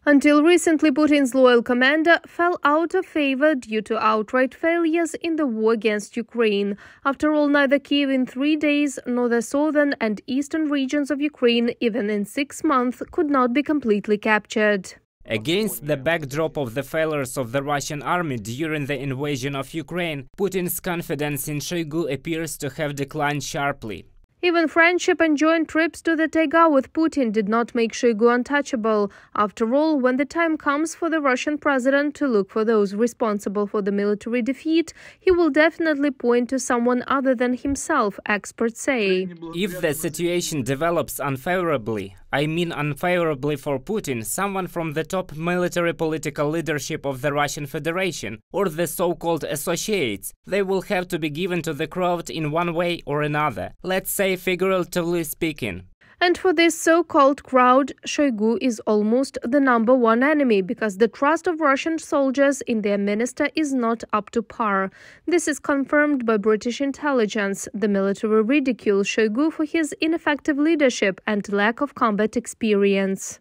Until recently, Putin's loyal commander fell out of favor due to outright failures in the war against Ukraine. After all, neither Kyiv in 3 days nor the southern and eastern regions of Ukraine, even in 6 months, could not be completely captured. Against the backdrop of the failures of the Russian army during the invasion of Ukraine, Putin's confidence in Shoigu appears to have declined sharply. Even friendship and joint trips to the taiga with Putin did not make Shoigu untouchable. After all, when the time comes for the Russian president to look for those responsible for the military defeat, he will definitely point to someone other than himself, experts say. If the situation develops unfavorably, I mean unfavorably for Putin, someone from the top military political leadership of the Russian Federation, or the so-called associates, they will have to be given to the crowd in one way or another, let's say figuratively speaking. And for this so-called crowd, Shoigu is almost the #1 enemy, because the trust of Russian soldiers in their minister is not up to par. This is confirmed by British intelligence. The military ridicules Shoigu for his ineffective leadership and lack of combat experience.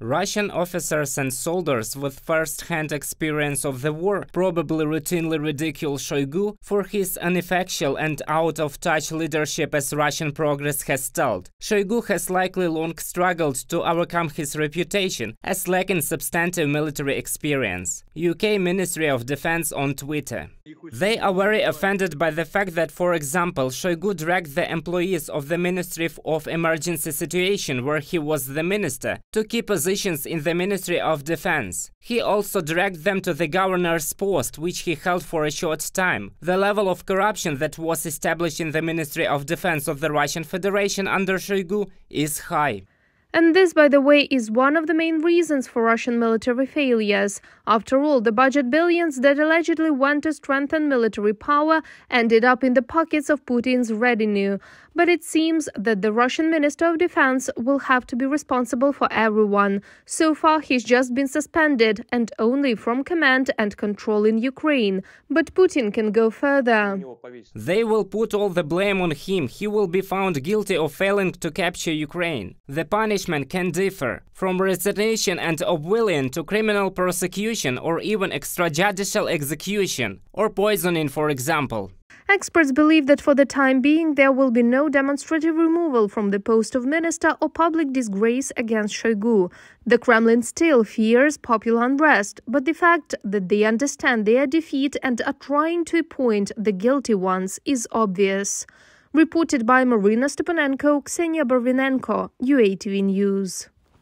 Russian officers and soldiers with first-hand experience of the war probably routinely ridicule Shoigu for his ineffectual and out-of-touch leadership as Russian progress has stalled. Shoigu has likely long struggled to overcome his reputation as lacking substantive military experience. UK Ministry of Defense on Twitter. They are very offended by the fact that, for example, Shoigu dragged the employees of the Ministry of Emergency Situation, where he was the minister, to key positions in the Ministry of Defense. He also dragged them to the governor's post, which he held for a short time. The level of corruption that was established in the Ministry of Defense of the Russian Federation under Shoigu is high. And this, by the way, is one of the main reasons for Russian military failures. After all, the budget billions that allegedly went to strengthen military power ended up in the pockets of Putin's retinue. But it seems that the Russian Minister of Defense will have to be responsible for everyone. So far, he's just been suspended, and only from command and control in Ukraine. But Putin can go further. They will put all the blame on him. He will be found guilty of failing to capture Ukraine. The punishment can differ from resignation and oblivion to criminal prosecution or even extrajudicial execution, or poisoning, for example. Experts believe that for the time being, there will be no demonstrative removal from the post of minister or public disgrace against Shoigu. The Kremlin still fears popular unrest, but the fact that they understand their defeat and are trying to appoint the guilty ones is obvious. Reported by Marina Stepanenko, Ksenia Barvinenko, UATV News.